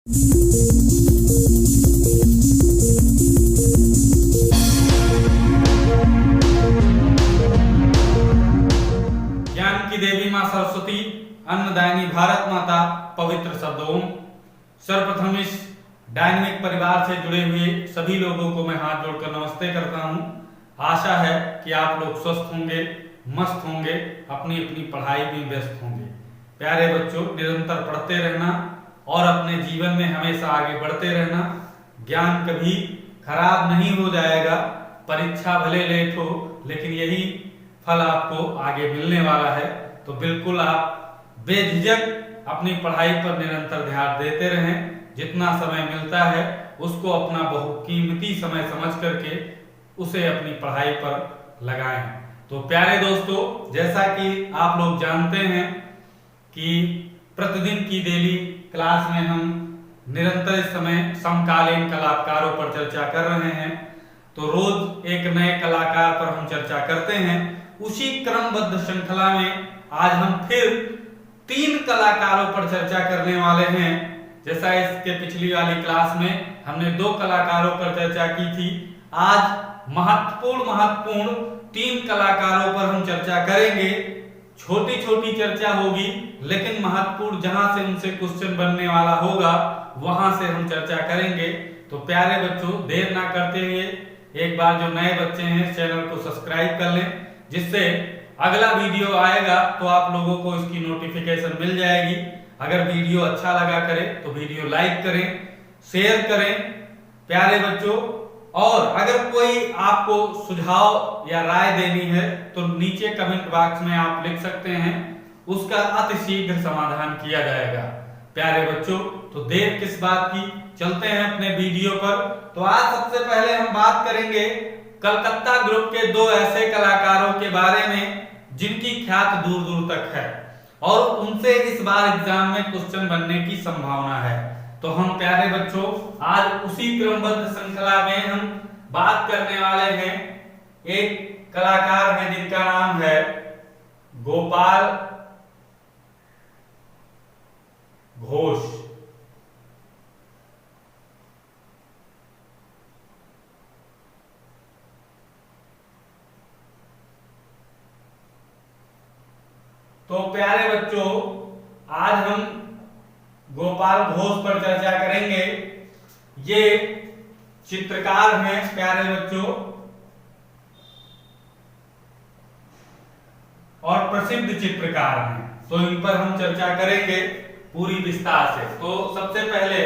ज्ञान की देवी मां सरस्वती, अन्नदायिनी भारत माता, पवित्र शब्द ओम। सर्वप्रथम इस डायनेमिक परिवार से जुड़े हुए सभी लोगों को मैं हाथ जोड़कर नमस्ते करता हूं। आशा है कि आप लोग स्वस्थ होंगे, मस्त होंगे, अपनी अपनी पढ़ाई में व्यस्त होंगे। प्यारे बच्चों, निरंतर पढ़ते रहना और अपने जीवन में हमेशा आगे बढ़ते रहना। ज्ञान कभी खराब नहीं हो जाएगा। परीक्षा भले लेट हो, लेकिन यही फल आपको आगे मिलने वाला है। तो बिल्कुल आप बेझिझक अपनी पढ़ाई पर निरंतर ध्यान देते रहें। जितना समय मिलता है उसको अपना बहुकीमती समय समझ करके उसे अपनी पढ़ाई पर लगाएं। तो प्यारे दोस्तों, जैसा कि आप लोग जानते हैं कि प्रतिदिन की डेली क्लास में हम निरंतर इस समय समकालीन कलाकारों पर चर्चा कर रहे हैं। तो रोज एक नए कलाकार पर हम चर्चा करते हैं। उसी क्रमबद्ध श्रृंखला में आज हम फिर 3 कलाकारों पर चर्चा करने वाले हैं। जैसा इसके पिछली वाली क्लास में हमने 2 कलाकारों पर चर्चा की थी, आज महत्वपूर्ण 3 कलाकारों पर हम चर्चा करेंगे। छोटी छोटी चर्चा होगी, लेकिन महत्वपूर्ण जहां से उनसे क्वेश्चन बनने वाला होगा वहां से हम चर्चा करेंगे। तो प्यारे बच्चों, देर ना करते हुए एक बार जो नए बच्चे हैं चैनल को सब्सक्राइब कर लें, जिससे अगला वीडियो आएगा तो आप लोगों को इसकी नोटिफिकेशन मिल जाएगी। अगर वीडियो अच्छा लगा करे तो वीडियो लाइक करें, शेयर करें प्यारे बच्चों। और अगर कोई आपको सुझाव या राय देनी है तो नीचे कमेंट बॉक्स में आप लिख सकते हैं, उसका अतिशीघ्र समाधान किया जाएगा। प्यारे बच्चों, तो देर किस बात की, चलते हैं अपने वीडियो पर। तो आज सबसे पहले हम बात करेंगे कलकत्ता ग्रुप के 2 ऐसे कलाकारों के बारे में जिनकी ख्यात दूर दूर तक है और उनसे इस बार एग्जाम में क्वेश्चन बनने की संभावना है। तो हम प्यारे बच्चों आज उसी क्रमबद्ध श्रृंखला में हम बात करने वाले हैं। एक कलाकार है जिनका नाम है गोपाल घोष। तो प्यारे बच्चों, आज हम गोपाल घोष पर चर्चा करेंगे। ये चित्रकार हैं प्यारे बच्चों और प्रसिद्ध चित्रकार हैं। तो इन पर हम चर्चा करेंगे पूरी विस्तार से। तो सबसे पहले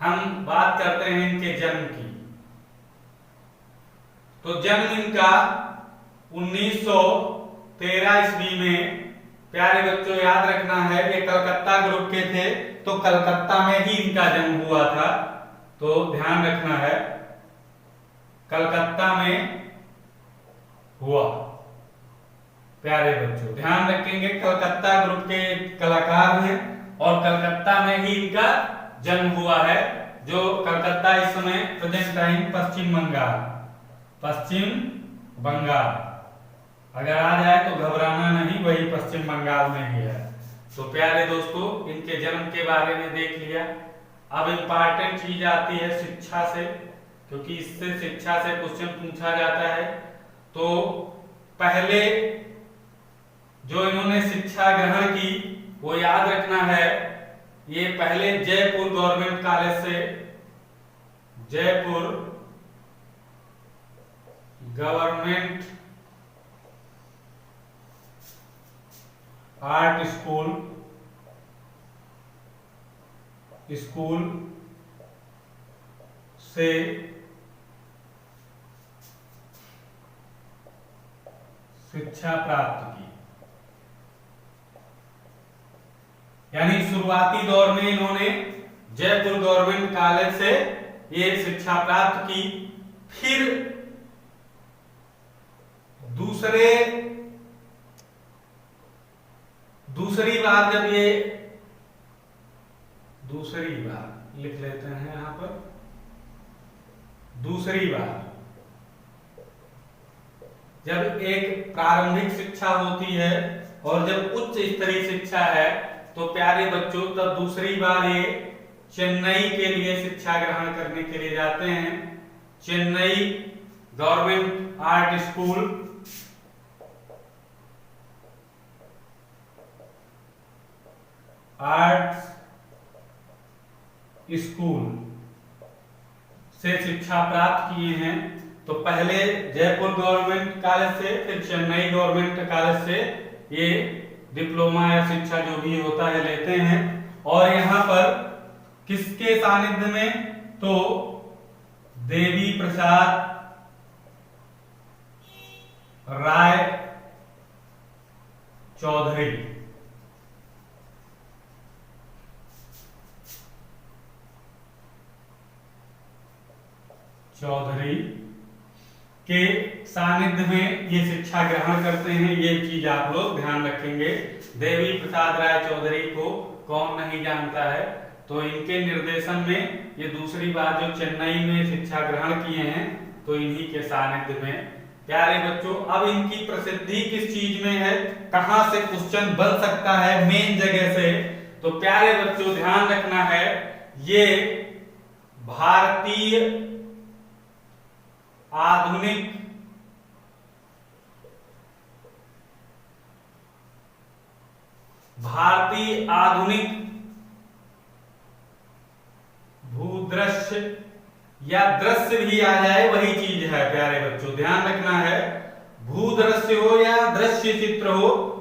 हम बात करते हैं इनके जन्म की। तो जन्म इनका 1913 ईस्वी में। प्यारे बच्चों, याद रखना है ये कलकत्ता ग्रुप के थे, तो कलकत्ता में ही इनका जन्म हुआ था। तो ध्यान रखना है, कलकत्ता में हुआ। प्यारे बच्चों ध्यान रखेंगे, कलकत्ता ग्रुप के कलाकार हैं और कलकत्ता में ही इनका जन्म हुआ है। जो कलकत्ता इस समय प्रेजेंट टाइम पश्चिम बंगाल। अगर आ जाए तो घबराना नहीं, वही पश्चिम बंगाल में ही है। तो प्यारे दोस्तों, इनके जन्म के बारे में देख लिया। अब इंपॉर्टेंट चीज आती है शिक्षा से, क्योंकि इससे शिक्षा से क्वेश्चन पूछा जाता है। तो पहले जो इन्होंने शिक्षा ग्रहण की वो याद रखना है। ये पहले जयपुर गवर्नमेंट कॉलेज से, जयपुर गवर्नमेंट आर्ट स्कूल से शिक्षा प्राप्त की। यानी शुरुआती दौर में इन्होंने जयपुर गवर्नमेंट कॉलेज से ये शिक्षा प्राप्त की। फिर दूसरी बार जब ये दूसरी बार लिख लेते हैं यहां पर, दूसरी बार जब एक प्रारंभिक शिक्षा होती है और जब उच्च स्तरीय शिक्षा है तो प्यारे बच्चों तब दूसरी बार ये चेन्नई के लिए शिक्षा ग्रहण करने के लिए जाते हैं। Chennai government art school, art school से शिक्षा प्राप्त किए हैं। तो पहले जयपुर गवर्नमेंट कॉलेज से, फिर चेन्नई गवर्नमेंट कॉलेज से ये डिप्लोमा या शिक्षा जो भी होता है लेते हैं। और यहाँ पर किसके सानिध्य में, तो देवी प्रसाद राय चौधरी, के सानिध्य में ये शिक्षा ग्रहण करते हैं। ये चीज आप लोग ध्यान रखेंगे। देवी प्रसाद राय चौधरी को कौन नहीं जानता है। तो इनके निर्देशन में ये दूसरी बार जो चेन्नई में शिक्षा ग्रहण किए हैं, तो इन्हीं के सानिध्य में। प्यारे बच्चों, अब इनकी प्रसिद्धि किस चीज में है, कहां से क्वेश्चन बन सकता है मेन जगह से, तो प्यारे बच्चों ध्यान रखना है, ये भारतीय आधुनिक भूदृश्य या दृश्य भी आ जाए वही चीज है। प्यारे बच्चों ध्यान रखना है, भूदृश्य हो या दृश्य चित्र हो,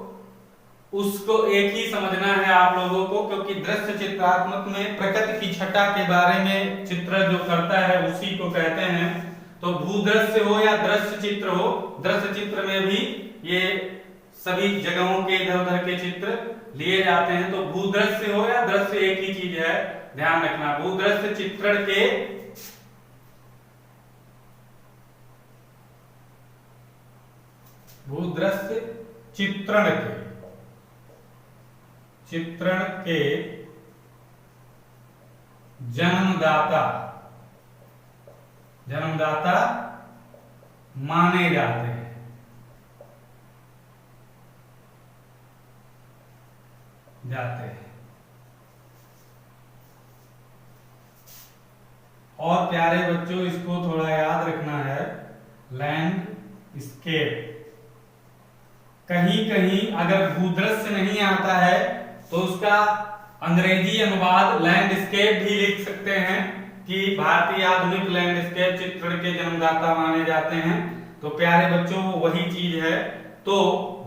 उसको एक ही समझना है आप लोगों को, क्योंकि दृश्य चित्रात्मक में प्रकृति की छटा के बारे में चित्र जो करता है उसी को कहते हैं। तो भूदृश्य हो या दृश्य चित्र हो, दृश्य चित्र में भी ये सभी जगहों के इधर उधर के चित्र लिए जाते हैं। तो भूदृश्य हो या दृश्य एक ही चीज है, ध्यान रखना। भूदृश्य चित्रण के जन्मदाता माने जाते हैं। और प्यारे बच्चों इसको थोड़ा याद रखना है, लैंडस्केप। कहीं कहीं अगर भूदृश्य नहीं आता है तो उसका अंग्रेजी अनुवाद लैंडस्केप भी लिख सकते हैं कि भारतीय आधुनिक लैंडस्केप चित्रण के जन्मदाता माने जाते हैं। तो प्यारे बच्चों वही चीज है। तो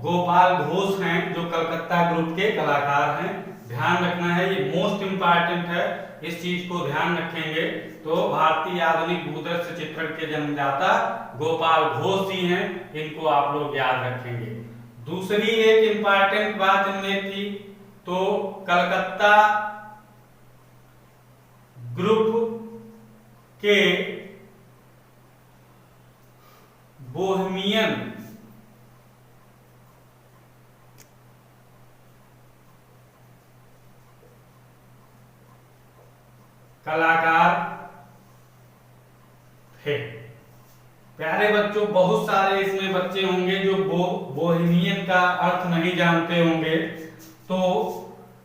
गोपाल घोष हैं जो कलकत्ता ग्रुप के कलाकार हैं, ध्यान रखना है, ये मोस्ट इंपॉर्टेंट है, इस चीज को ध्यान रखेंगे। तो भारतीय आधुनिक भूदृश्य चित्रण के जन्मदाता गोपाल घोष ही हैं, इनको आप लोग याद रखेंगे। दूसरी एक इंपॉर्टेंट बात इनमें थी, तो कलकत्ता ग्रुप के बोहेमियन कलाकार थे। प्यारे बच्चों बहुत सारे इसमें बच्चे होंगे जो बोहेमियन का अर्थ नहीं जानते होंगे, तो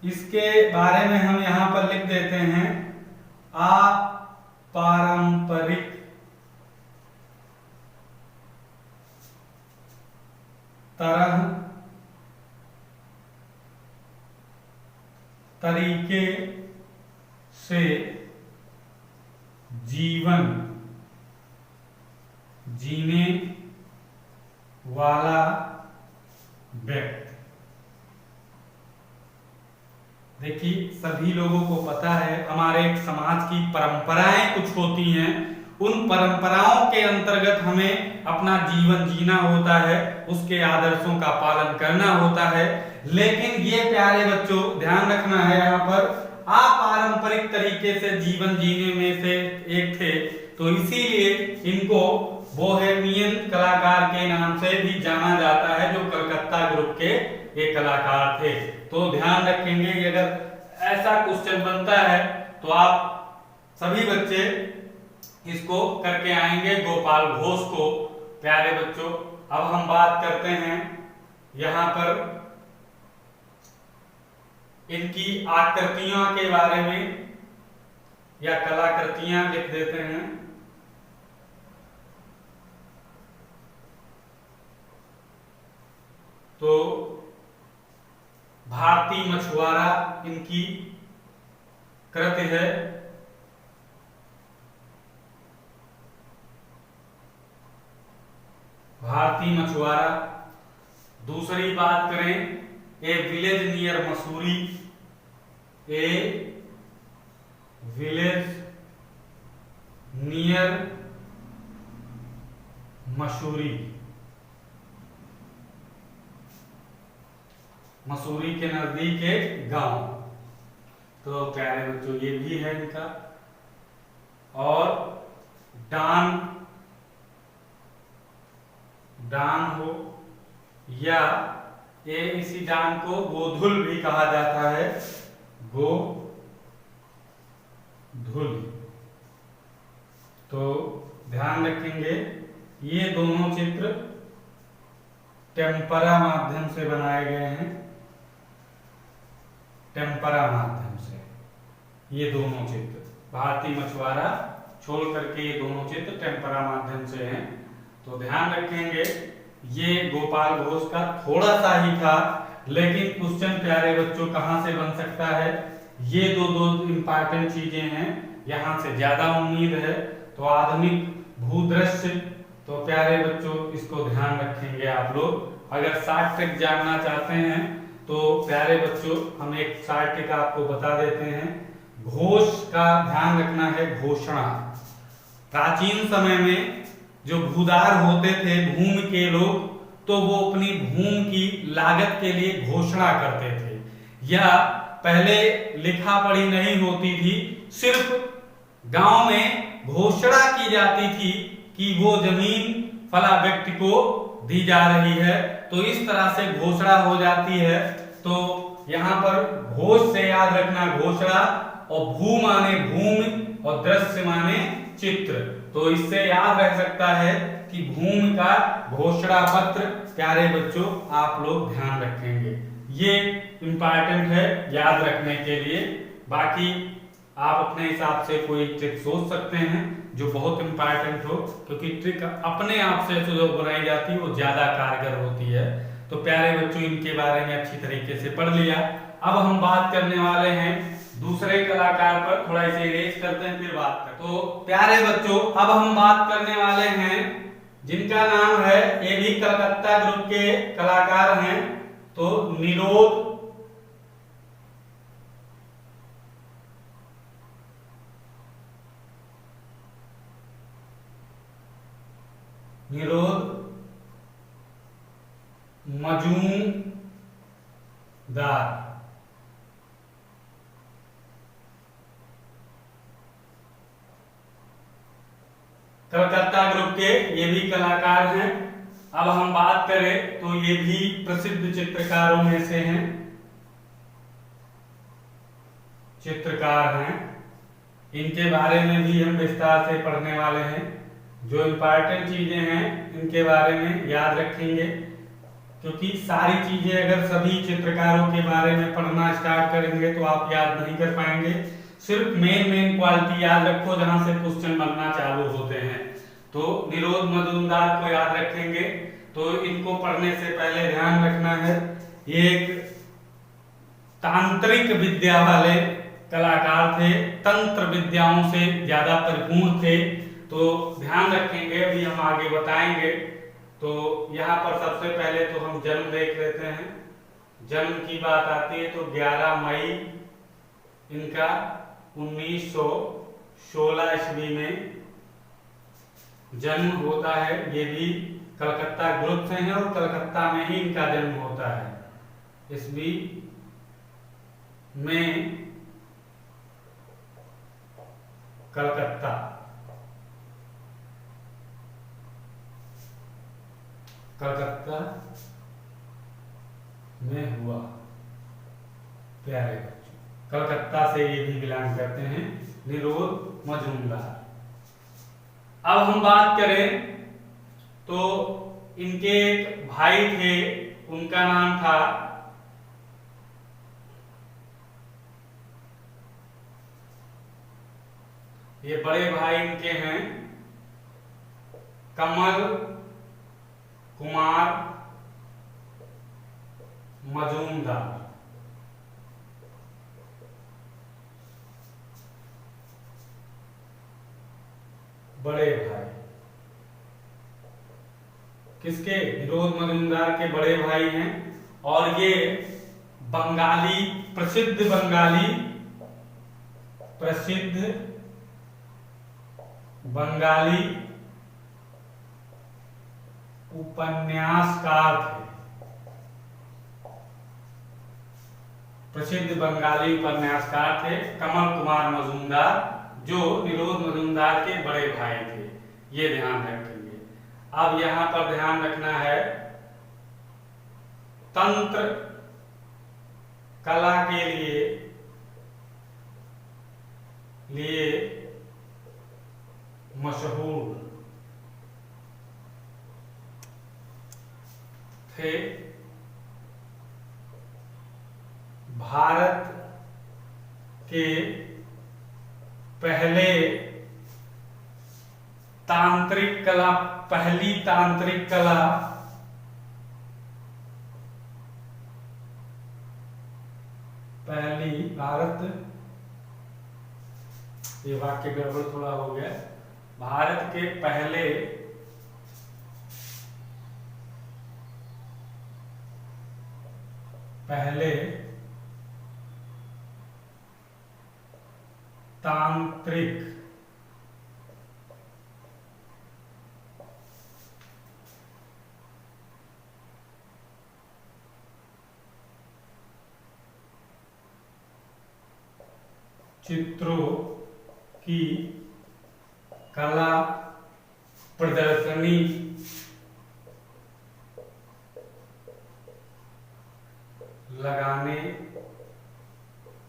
इसके बारे में हम यहां पर लिख देते हैं, अपारंपरिक तरीके से जीवन जीने वाला व्यक्ति। देखिए सभी लोगों को पता है हमारे समाज की परंपराएं कुछ होती हैं, उन परंपराओं के अंतर्गत हमें अपना जीवन जीना होता है, उसके आदर्शों का पालन करना होता है। लेकिन ये प्यारे बच्चों ध्यान रखना है, यहाँ पर अपारंपरिक तरीके से जीवन जीने में से एक थे, तो इसीलिए इनको बोहेमियन कलाकार के नाम से भी जाना जाता है, जो कलकत्ता ग्रुप के एक कलाकार थे। तो ध्यान रखेंगे कि अगर ऐसा क्वेश्चन बनता है तो आप सभी बच्चे इसको करके आएंगे, गोपाल घोष को। प्यारे बच्चों अब हम बात करते हैं यहाँ पर इनकी आकृतियों के बारे में। या कलाकृतियां लिख देते हैं। तो भारती मछुआरा इनकी कृति है। भारती मछुआरा। दूसरी बात करें, ए विलेज नियर मसूरी, ए विलेज नियर मसूरी, मसूरी के नजदीक एक गांव। तो प्यारे बच्चों ये भी है इनका। और डान, डान हो या ये इसी डान को गोधुल भी कहा जाता है, गोधुल। तो ध्यान रखेंगे ये दोनों चित्र टेम्परा माध्यम से बनाए गए हैं, टेम्परा माध्यम से। ये दोनों चित्र भारती मछुआरा छोड़ करके ये दोनों चित्र टेम्परा माध्यम से हैं। तो ध्यान रखेंगे ये गोपाल घोष का थोड़ा सा ही था, लेकिन क्वेश्चन प्यारे बच्चों कहां से बन सकता है, ये दो इंपॉर्टेंट चीजें हैं, यहां से ज्यादा उम्मीद है। तो आधुनिक भूदृश्य, तो प्यारे बच्चों इसको ध्यान रखेंगे आप लोग। अगर शॉर्ट ट्रिक जानना चाहते हैं तो प्यारे बच्चों हम एक शॉर्ट ट्रिक आपको बता देते हैं। घोष का ध्यान रखना है, घोषणा। प्राचीन समय में जो भूदार होते थे, भूमि के लोग, तो वो अपनी भूमि की लागत के लिए घोषणा करते थे। या पहले लिखा पढ़ी नहीं होती थी, सिर्फ गांव में घोषणा की जाती थी कि वो जमीन फला व्यक्ति को दी जा रही है। तो इस तरह से घोषणा हो जाती है। तो यहाँ पर घोष से याद रखना घोषणा, और भू माने भूमि और दृश्य माने चित्र। तो इससे याद रह सकता है कि भूमि का घोषणा पत्र प्यारे बच्चों आप लोग ध्यान रखेंगे। ये इंपॉर्टेंट है याद रखने के लिए। बाकी आप अपने हिसाब से कोई ट्रिक सोच सकते हैं जो बहुत इंपॉर्टेंट हो, क्योंकि ट्रिक अपने आप से जो बनाई जाती है वो ज्यादा कारगर होती है। तो प्यारे बच्चों इनके बारे में अच्छी तरीके से पढ़ लिया। अब हम बात करने वाले हैं दूसरे कलाकार पर, थोड़ा इसे इरेज करते हैं फिर बात करते हैं। तो प्यारे बच्चों अब हम बात करने वाले हैं जिनका नाम है, ये भी कलकत्ता ग्रुप के कलाकार हैं, तो निरोध मजूमदार। कलकत्ता ग्रुप के ये भी कलाकार हैं। अब हम बात करें तो ये भी प्रसिद्ध चित्रकारों में से हैं, चित्रकार हैं। इनके बारे में भी हम विस्तार से पढ़ने वाले हैं। जो इंपॉर्टेंट चीजें हैं इनके बारे में याद रखेंगे, क्योंकि सारी चीजें अगर सभी चित्रकारों के बारे में पढ़ना स्टार्ट करेंगे तो आप याद नहीं कर पाएंगे। सिर्फ मेन क्वालिटी याद रखो जहां से क्वेश्चन बनना चालू होते हैं। तो निरोध मजूमदार को याद रखेंगे। तो इनको पढ़ने से पहले ध्यान रखना है ये एक तांत्रिक विद्या वाले कलाकार थे, तंत्र विद्याओं से ज्यादा परिपूर्ण थे। तो ध्यान रखेंगे, अभी हम आगे बताएंगे। तो यहाँ पर सबसे पहले तो हम जन्म देख लेते हैं। जन्म की बात आती है तो 11 मई इनका 1916 ईस्वी में जन्म होता है। ये भी कलकत्ता ग्रुप से हैं और कलकत्ता में ही इनका जन्म होता है। ईस्वी में कलकत्ता में हुआ। प्यारे बच्चों कलकत्ता से ये भी बिलोंग करते हैं, निरोध मजूमदार। अब हम बात करें तो इनके एक भाई थे, उनका नाम था ये बड़े भाई इनके हैं कमल कुमार मजूमदार। बड़े भाई किसके? निरोध मजूमदार के बड़े भाई हैं। और ये बंगाली प्रसिद्ध बंगाली उपन्यासकार थे। प्रसिद्ध बंगाली उपन्यासकार थे कमल कुमार मजूमदार, जो निरोध मजूमदार के बड़े भाई थे। ये ध्यान रखेंगे। अब यहां पर ध्यान रखना है तंत्र कला के लिए मशहूर थे भारत के पहली तांत्रिक कला भारत, ये वाक्य गड़बड़ थोड़ा हो गया। भारत के पहले तांत्रिक चित्रों की कला प्रदर्शनी लगाने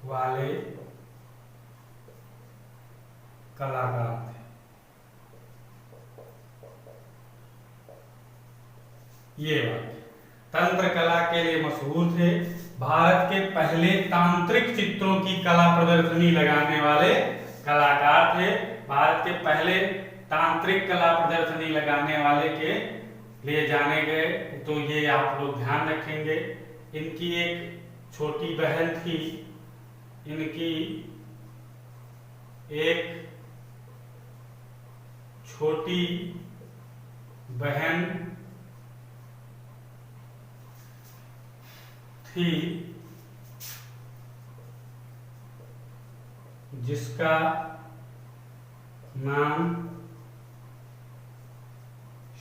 वाले कलाकार थे। ये बात तंत्र कला के लिए मशहूर थे, भारत के पहले तांत्रिक चित्रों की कला प्रदर्शनी लगाने वाले कलाकार थे। भारत के पहले तांत्रिक कला प्रदर्शनी लगाने वाले के लिए जाने गए। तो ये आप लोग ध्यान रखेंगे। इनकी एक छोटी बहन थी, इनकी एक छोटी बहन थी जिसका नाम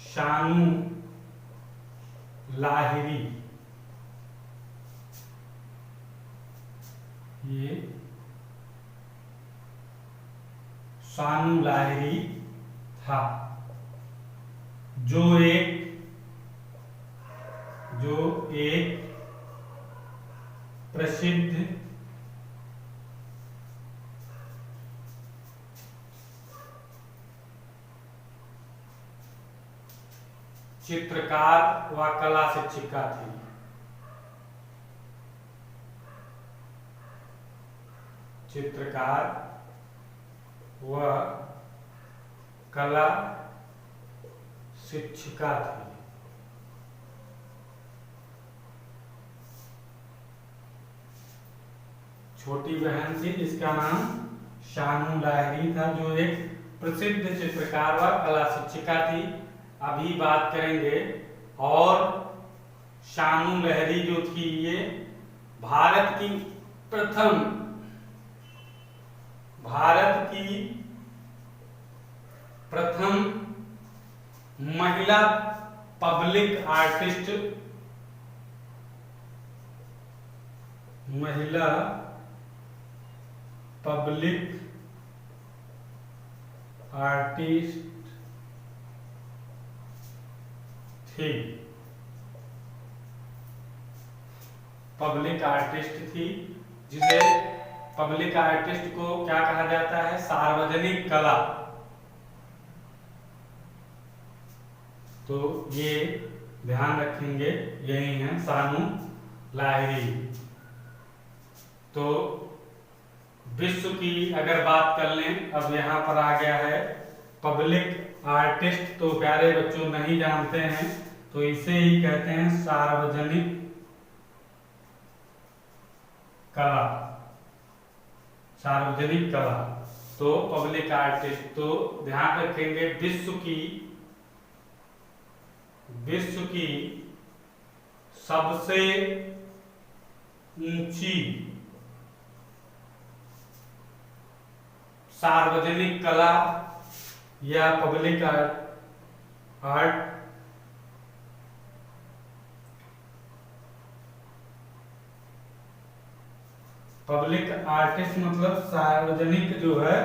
शानू लाहिरी। ये शानू लाहिरी था, जो एक प्रसिद्ध चित्रकार व कला शिक्षिका थी। चित्रकार व कला शिक्षिका थी। छोटी बहन थी जिसका नाम शानू लाहिरी था, जो एक प्रसिद्ध चित्रकार व कला शिक्षिका थी। अभी बात करेंगे। और शानू लाहिरी जो थी, ये भारत की प्रथम महिला पब्लिक आर्टिस्ट थी। पब्लिक आर्टिस्ट थी, जिसे पब्लिक आर्टिस्ट को क्या कहा जाता है? सार्वजनिक कला। तो ये ध्यान रखेंगे, यही है शानू लाहिरी। तो विश्व की अगर बात कर लें, अब यहाँ पर आ गया है पब्लिक आर्टिस्ट, तो प्यारे बच्चों नहीं जानते हैं तो इसे ही कहते हैं सार्वजनिक कला। सार्वजनिक कला तो पब्लिक आर्टिस्ट, तो ध्यान रखेंगे विश्व की सबसे ऊंची सार्वजनिक कला या पब्लिक आर्ट पब्लिक आर्टिस्ट मतलब सार्वजनिक जो है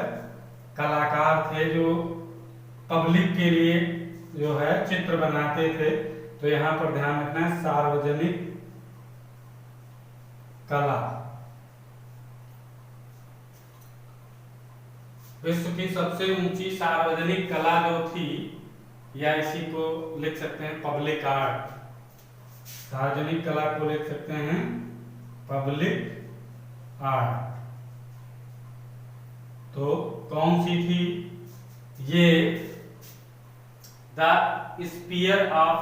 कलाकार थे जो पब्लिक के लिए जो है चित्र बनाते थे। तो यहाँ पर ध्यान रखना है सार्वजनिक कला। विश्व की सबसे ऊंची सार्वजनिक कला जो थी, या इसी को लिख सकते हैं पब्लिक आर्ट, सार्वजनिक कला को लिख सकते हैं पब्लिक आर्ट। तो कौन सी थी ये? The spear of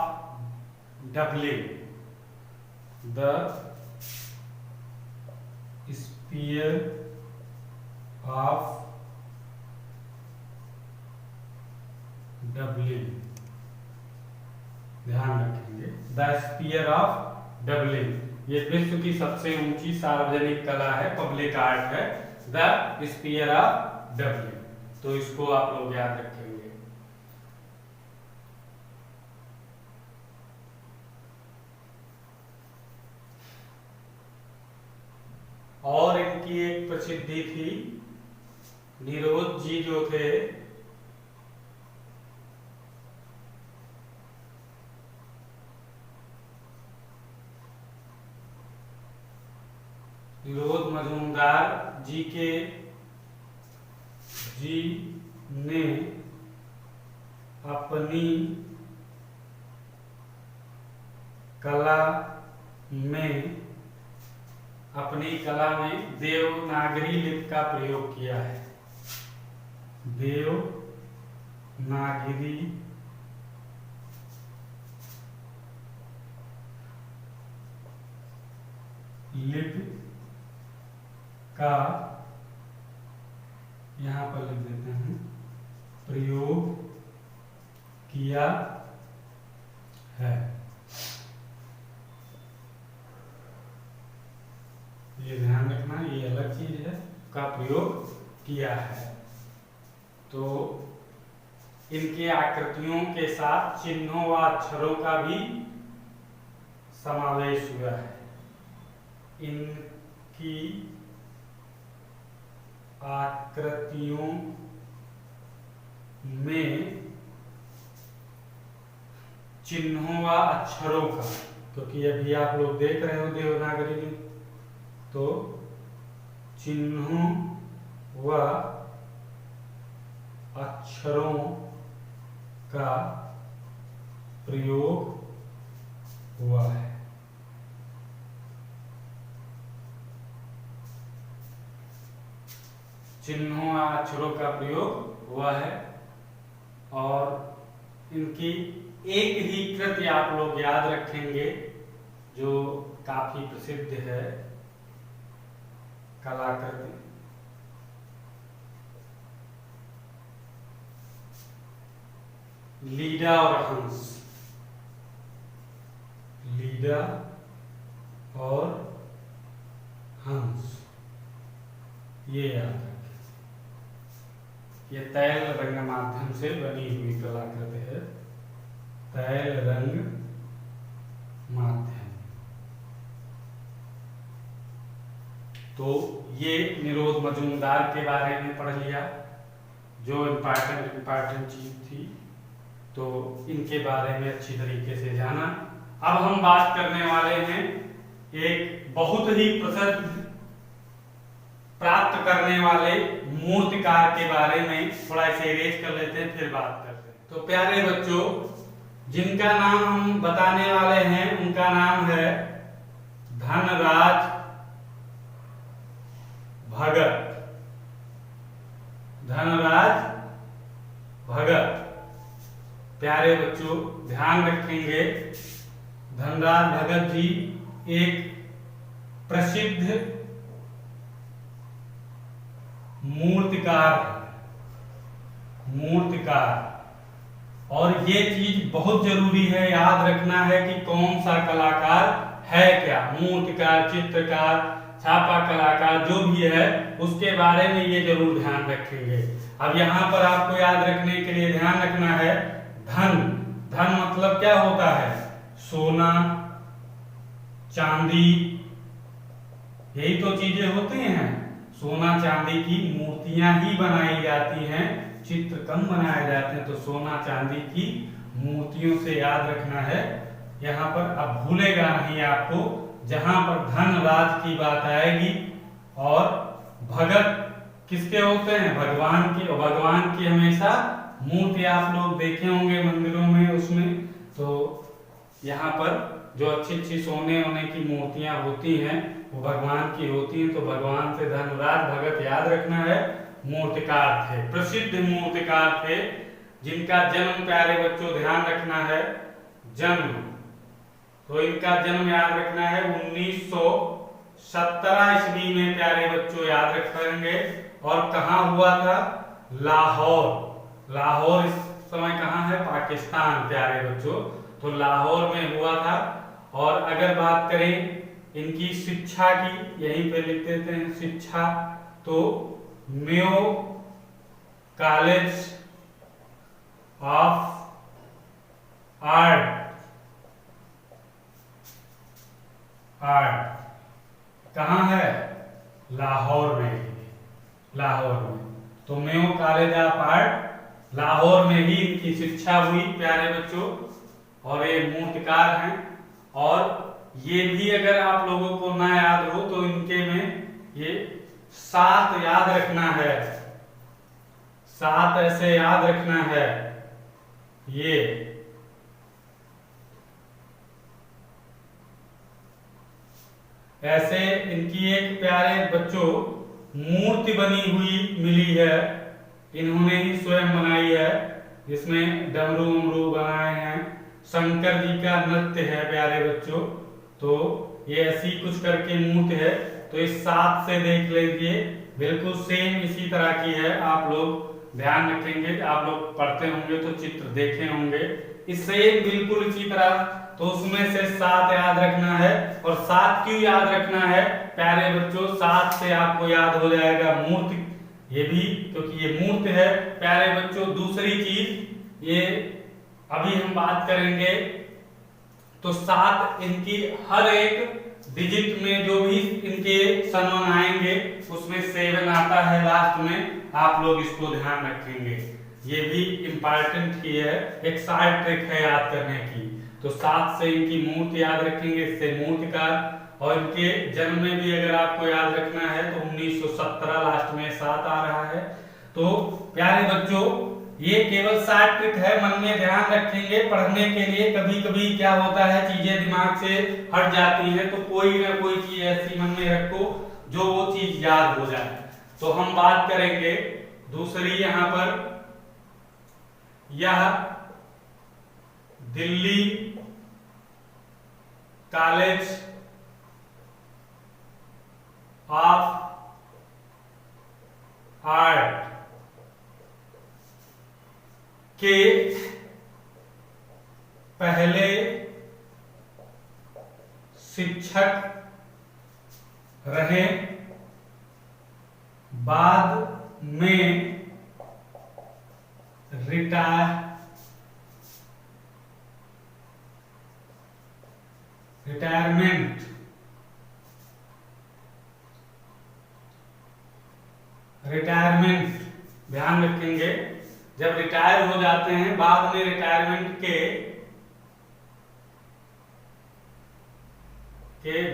Dublin, the spear of Dublin, ध्यान रखेंगे द स्पीयर ऑफ डबलिन, ये विश्व की सबसे ऊंची सार्वजनिक कला है, पब्लिक आर्ट है, द स्पीयर ऑफ डबलिन। तो इसको आप लोग याद रखेंगे। और इनकी एक प्रसिद्धि थी, निरोध जी जो थे निरोध मजूमदार जी ने अपनी कला में देवनागरी लिपि का प्रयोग किया है। देवनागरी लिपि का यहाँ पर लिख देते हैं प्रयोग किया है। ये ध्यान रखना, ये अलग चीज है, का प्रयोग किया है। तो इनके आकृतियों के साथ चिन्हों व अक्षरों का भी समावेश हुआ है। इनकी आकृतियों में चिन्हों व अक्षरों का, क्योंकि अभी आप लोग देख रहे हो देवनागरी में, तो चिन्हों व अक्षरों का प्रयोग हुआ है। चिन्हों व अक्षरों का प्रयोग हुआ है। और इनकी एक ही कृति आप लोग याद रखेंगे जो काफी प्रसिद्ध है, कलाकृति, लीडा और हंस। लीडा और हंस, ये याद रखें। ये तैल रंग माध्यम से बनी हुई कलाकृति है, तैल रंग माध्यम। तो ये निरोध मजूमदार के बारे में पढ़ लिया, जो इम्पॉर्टेंट चीज थी, तो इनके बारे में अच्छी तरीके से जाना। अब हम बात करने वाले हैं एक बहुत ही प्रसिद्ध प्राप्त करने वाले मूर्तिकार के बारे में। थोड़ा इसे इरेज कर लेते हैं, फिर बात करते हैं। तो प्यारे बच्चों, जिनका नाम हम बताने वाले हैं उनका नाम है धनराज भगत। धनराज भगत। प्यारे बच्चों ध्यान रखेंगे, धनराज भगत जी एक प्रसिद्ध मूर्तिकार, और ये चीज बहुत जरूरी है, याद रखना है कि कौन सा कलाकार है क्या। मूर्तिकार, चित्रकार, छापा कलाकार जो भी है उसके बारे में ये जरूर ध्यान रखेंगे। अब यहाँ पर आपको याद रखने के लिए ध्यान रखना है धन। धन मतलब क्या होता है? सोना, चांदी, यही तो चीजें होती हैं। सोना चांदी की मूर्तियां ही बनाई जाती हैं, चित्र कम बनाए जाते हैं। तो सोना चांदी की मूर्तियों से याद रखना है यहाँ पर। अब भूलेगा नहीं आपको, जहां पर धनराज की बात आएगी और भगत किसके होते हैं? भगवान के। और भगवान की हमेशा मूर्ति आप लोग देखे होंगे मंदिरों में, उसमें तो यहाँ पर जो अच्छी अच्छी सोने होने की मूर्तियां होती हैं वो भगवान की होती हैं। तो भगवान से धनराज भगत याद रखना है, मूर्तिकार थे, प्रसिद्ध मूर्तिकार थे, जिनका जन्म प्यारे बच्चों ध्यान रखना है, जन्म तो इनका जन्म याद रखना है 1917 ईस्वी में प्यारे बच्चों याद रखेंगे। और कहाँ हुआ था? लाहौर। लाहौर इस समय कहाँ है? पाकिस्तान प्यारे बच्चों। तो लाहौर में हुआ था। और अगर बात करें इनकी शिक्षा की, यहीं पे लिख देते हैं शिक्षा, तो मेयो कॉलेज ऑफ आर्ट कहाँ है? लाहौर में। लाहौर में तो Mayo college of art Lahore में ही इनकी शिक्षा हुई प्यारे बच्चों। और ये मूर्तिकार हैं। और ये भी अगर आप लोगों को ना याद हो तो इनके में ये 7 याद रखना है, 7 ऐसे याद रखना है। ये ऐसे इनकी एक प्यारे बच्चों मूर्ति बनी हुई मिली है, इन्होंने ही स्वयं बनाई है, जिसमें डमरू उमरू बनाए हैं। शंकर जी का नृत्य है प्यारे बच्चों। तो ये ऐसी कुछ करके मूर्ति है। तो इस 7 से देख लीजिए, बिल्कुल सेम इसी तरह की है। आप लोग ध्यान रखेंगे, आप लोग पढ़ते होंगे तो चित्र देखे होंगे, इससे बिल्कुल इसी तरह। तो उसमें से 7 याद रखना है। और 7 क्यों याद रखना है प्यारे बच्चों? 7 से आपको याद हो जाएगा मूर्ति, ये भी क्योंकि ये मूर्ति है प्यारे बच्चों। दूसरी चीज ये अभी हम बात करेंगे, तो 7 इनकी हर एक डिजिट में जो भी इनके सनवन आएंगे उसमें 7 आता है लास्ट में। आप लोग इसको ध्यान रखेंगे, ये भी इंपॉर्टेंट ही है, एक शार्ट ट्रिक है याद करने की। तो 7 से इनकी मूर्ति याद रखेंगे, इससे मूर्तिकार। और इनके जन्म में भी अगर आपको याद रखना है तो 1917 लास्ट में 7 आ रहा है। तो प्यारे बच्चों ये केवल शार्ट ट्रिक है, मन में ध्यान रखेंगे। पढ़ने के लिए कभी कभी क्या होता है, चीजें दिमाग से हट जाती हैं, तो कोई ना कोई चीज ऐसी मन में रखो जो वो चीज याद हो जाए। तो हम बात करेंगे दूसरी, यहाँ पर यह दिल्ली कॉलेज ऑफ आर्ट के पहले शिक्षक रहे, बाद में रिटायरमेंट ध्यान रखेंगे। जब रिटायर हो जाते हैं, बाद में रिटायरमेंट के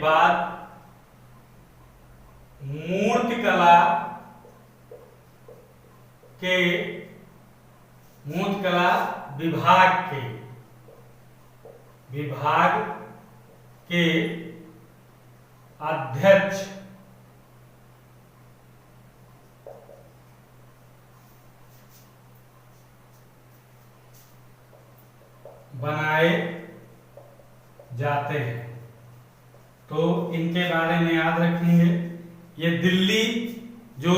बाद मूर्तिकला विभाग के अध्यक्ष बनाए जाते हैं। तो इनके बारे में याद रखेंगे। ये दिल्ली जो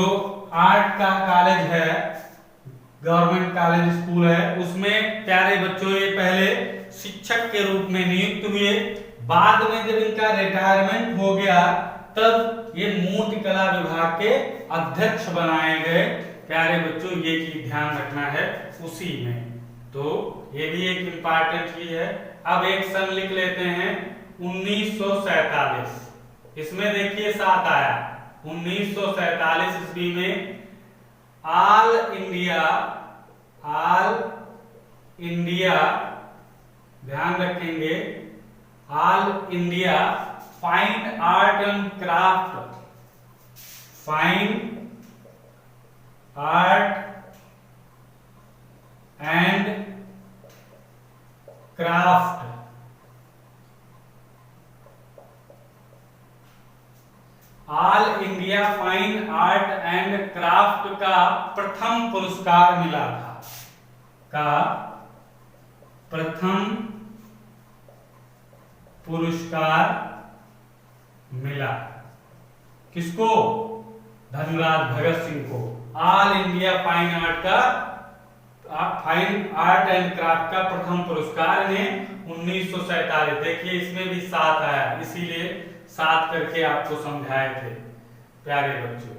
आर्ट का कॉलेज है, गवर्नमेंट कॉलेज स्कूल है, उसमें प्यारे बच्चों ये पहले शिक्षक के रूप में नियुक्त हुए। बाद में जब इनका रिटायरमेंट हो गया तब ये मूर्तिकला विभाग के अध्यक्ष बनाए गए। प्यारे बच्चों ये चीज ध्यान रखना है उसी में, तो ये भी एक इंपॉर्टेंट चीज है। अब एक सन लिख लेते हैं 1947। इसमें देखिए 7 आया। 1947 ईस्वी में ऑल इंडिया ध्यान रखेंगे, all India fine art and craft all India fine art and craft का प्रथम पुरस्कार मिला था, प्रथम पुरस्कार मिला किसको? धनराज भगत सिंह को। All India fine art and craft का प्रथम पुरस्कार ने 1947। देखिए इसमें भी 7 आया, इसीलिए 7 करके आपको समझाए थे प्यारे बच्चों।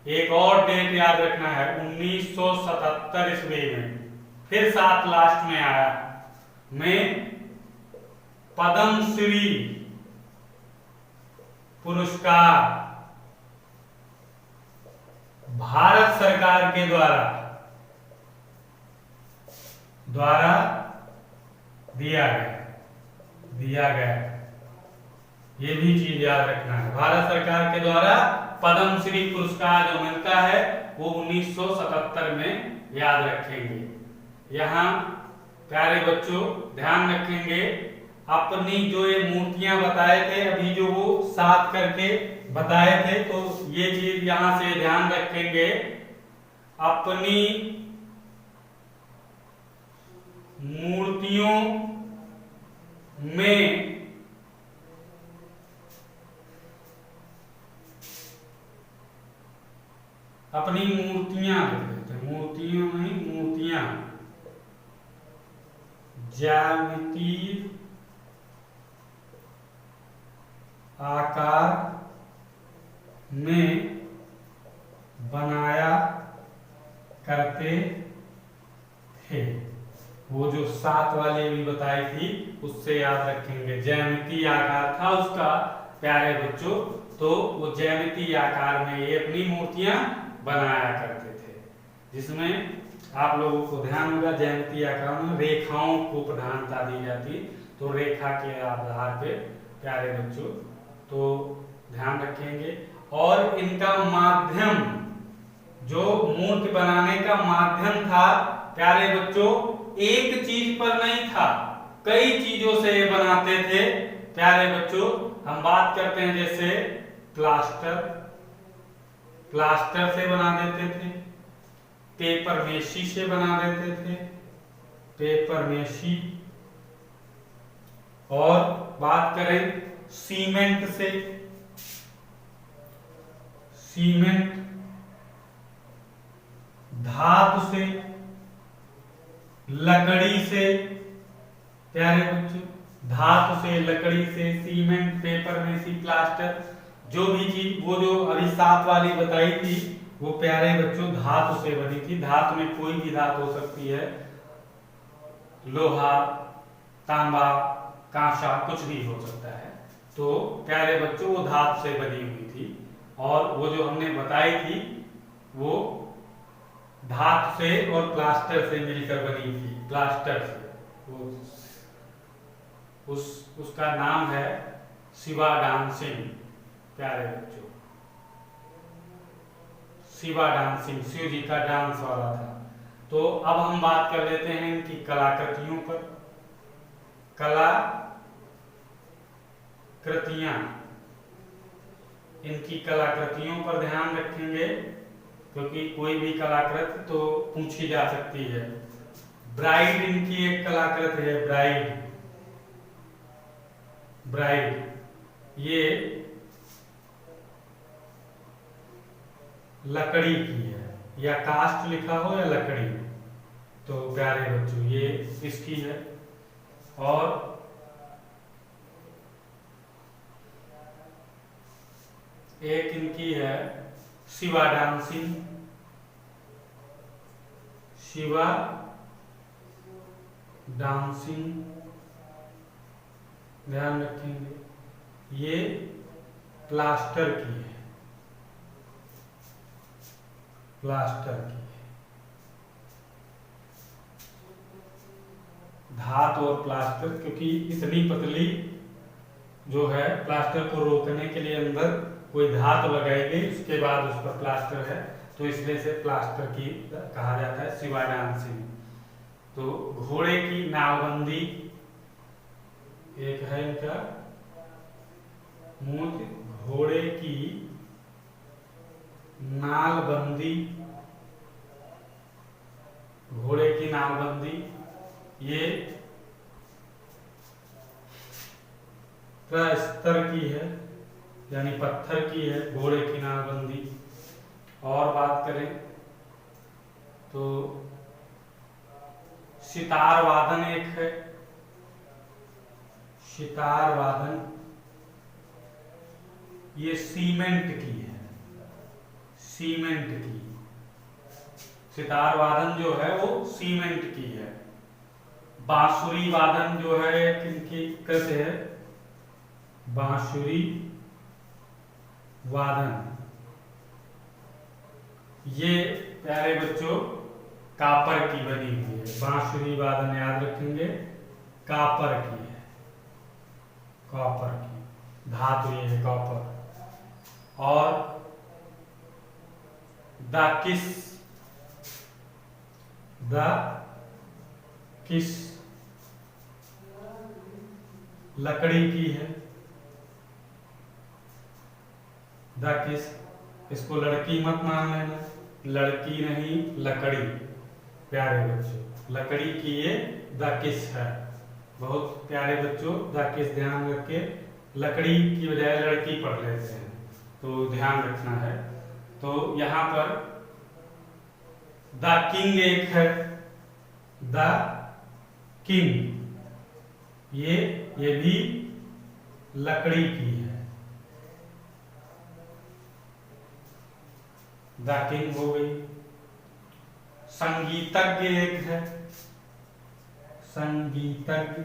एक और डेट याद रखना है 1977 ईस्वी में, फिर 7 लास्ट में आया, में पद्मश्री पुरस्कार भारत सरकार के द्वारा दिया गया। ये भी चीज याद रखना है, भारत सरकार के द्वारा पद्मश्री पुरस्कार जो मिलता है वो 1977 में याद रखेंगे। यहाँ प्यारे बच्चों ध्यान रखेंगे, अपनी जो ये मूर्तियां बताए थे अभी, जो वो 7 करके बताए थे, तो ये चीज यहां से ध्यान रखेंगे। अपनी मूर्तियों में मूर्तियां ज्यामितीय आकार में बनाया करते थे। वो जो 7 वाली भी बताई थी उससे याद रखेंगे, ज्यामितीय आकार था उसका प्यारे बच्चों, तो वो ज्यामितीय आकार में ये अपनी मूर्तियां बनाया करते थे। जिसमें आप लोगों को ध्यान होगा ज्यामितीय आकार में रेखाओं को प्रधानता दी जाती, तो रेखा के आधार पे प्यारे बच्चों तो ध्यान रखेंगे। और इनका माध्यम, जो मूर्ति बनाने का माध्यम था प्यारे बच्चों, एक चीज पर नहीं था, कई चीजों से ये बनाते थे प्यारे बच्चों। हम बात करते हैं जैसे प्लास्टर से बना देते थे, पेपर मेशी से बना देते थे, पेपर मेशी, और बात करें सीमेंट से, सीमेंट, धातु से, लकड़ी से प्यारे बच्चों, धातु से, लकड़ी से, सीमेंट, पेपर मेशी, प्लास्टर, जो भी चीज वो जो अभी 7 वाली बताई थी वो प्यारे बच्चों धातु से बनी थी। धातु में कोई भी धातु हो सकती है, लोहा, तांबा, कांसा, कुछ भी हो सकता है। तो प्यारे बच्चों वो धातु से बनी हुई थी, और वो जो हमने बताई थी वो धातु से और प्लास्टर से मिलकर बनी थी। प्लास्टर से वो उसका नाम है शिवा डांसिंग प्यारे बच्चों, शिवा डांसिंग, शिव जी का डांस वाला था। तो अब हम बात कर लेते हैं इनकी कलाकृतियों पर। इनकी कलाकृतियों पर ध्यान रखेंगे, क्योंकि कोई भी कलाकृति तो पूछी जा सकती है। ब्राइड इनकी एक कलाकृति है, ब्राइड, ब्राइड ये लकड़ी की है, या कास्ट लिखा हो या लकड़ी। तो प्यारे बच्चों ये इसकी है। और एक इनकी है शिवा डांसिंग, शिवा डांसिंग, ध्यान रखेंगे ये प्लास्टर की है, प्लास्टर की है। धातु और प्लास्टर, क्योंकि इतनी पतली जो है प्लास्टर को रोकने के लिए अंदर कोई धातु लगाई गई, उसके बाद उस पर प्लास्टर है, तो इसलिए से प्लास्टर की कहा जाता है, शिवा डांसिंग। तो घोड़े की नालबंदी एक है इनका मूर्ति, घोड़े की नालबंदी, घोड़े की नालबंदी ये प्रस्तर की है, यानी पत्थर की है घोड़े की नालबंदी। और बात करें तो सितार वादन एक है, सितार वादन ये सीमेंट की है, सीमेंट की, सितार वादन जो है वो सीमेंट की है। बांसुरी वादन जो है किनकी कैसे है, बांसुरी वादन ये प्यारे बच्चों कापर की बनी हुई है, बांसुरी वादन याद रखेंगे कापर की है, कॉपर की धातु ये है कॉपर। और द किस लकड़ी की है, द किस, इसको लड़की मत मान लेना, लड़की नहीं लकड़ी, प्यारे बच्चों लकड़ी की ये द किस है। बहुत प्यारे बच्चों द किस ध्यान रख के लकड़ी की बजाय लड़की पढ़ लेते हैं, तो ध्यान रखना है। तो यहाँ पर द किंग एक है, द किंग ये भी लकड़ी की है, द किंग हो गई। संगीतज्ञ एक है, संगीतज्ञ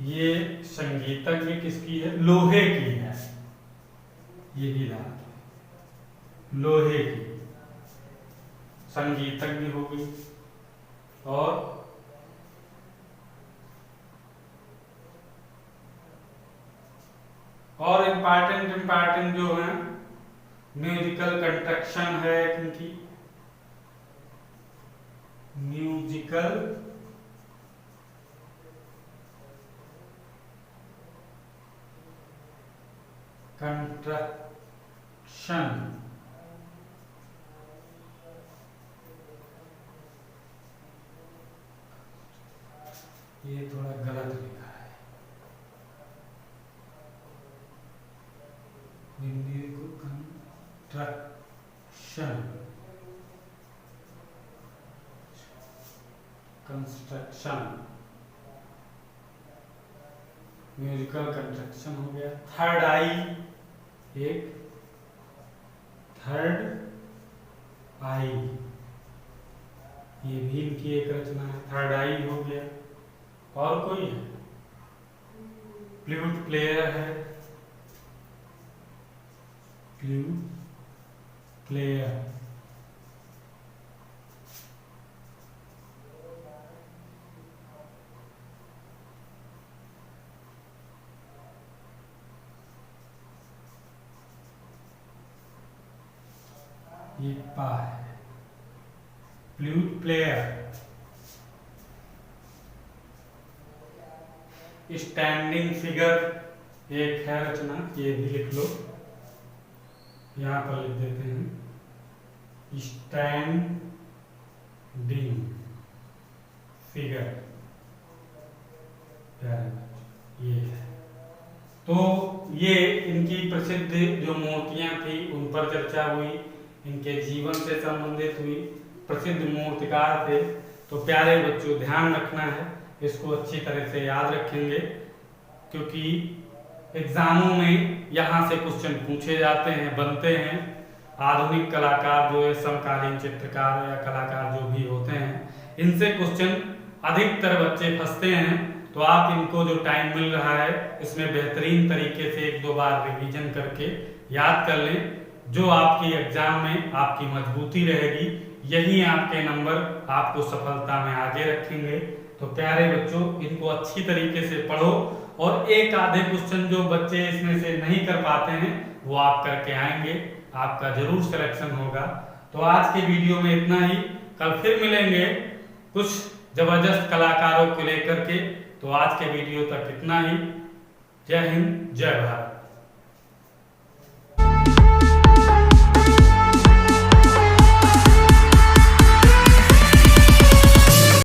ये संगीतज्ञ किसकी है, लोहे की है, ये भी धातु लोहे की, संगीतज्ञ हो गई। और इम्पॉर्टेंट जो है म्यूजिकल कंस्ट्रक्शन है इनकी, म्यूजिकल कंस्ट्रक्शन, ये थोड़ा गलत लिखा है, हिंदी को कंस्ट्रक्शन म्यूजिकल कंस्ट्रक्शन हो गया। थर्ड आई एक, थर्ड आई ये भी इनकी एक रचना है, थर्ड आई हो गया। और कोई है, फ्लूट प्लेयर है, फ्लूट प्लेयर ये पा है, फ्लूट प्लेयर। स्टैंडिंग फिगर एक है रचना, ये भी लिख लो, यहाँ पर लिख देते हैं स्टैंडिंग डी फिगर ये है। तो ये इनकी प्रसिद्ध जो मूर्तियां थी उन पर चर्चा हुई, इनके जीवन से संबंधित हुई, प्रसिद्ध मूर्तिकार थे। तो प्यारे बच्चों ध्यान रखना है, इसको अच्छी तरह से याद रखेंगे क्योंकि एग्जामों में यहाँ से क्वेश्चन पूछे जाते हैं, बनते हैं। आधुनिक कलाकार जो है, समकालीन चित्रकार या कलाकार जो भी होते हैं, इनसे क्वेश्चन अधिकतर बच्चे फंसते हैं। तो आप इनको जो टाइम मिल रहा है इसमें बेहतरीन तरीके से 1-2 बार रिवीजन करके याद कर लें। जो आपकी एग्जाम में आपकी मजबूती रहेगी, यही आपके नंबर आपको सफलता में आगे रखेंगे। तो प्यारे बच्चों इनको अच्छी तरीके से पढ़ो और एक आधे क्वेश्चन जो बच्चे इसमें से नहीं कर पाते हैं वो आप करके आएंगे, आपका जरूर सिलेक्शन होगा। तो आज के वीडियो में इतना ही, कल फिर मिलेंगे कुछ जबरदस्त कलाकारों को लेकर के। तो आज के वीडियो तक इतना ही। जय हिंद, जय भारत।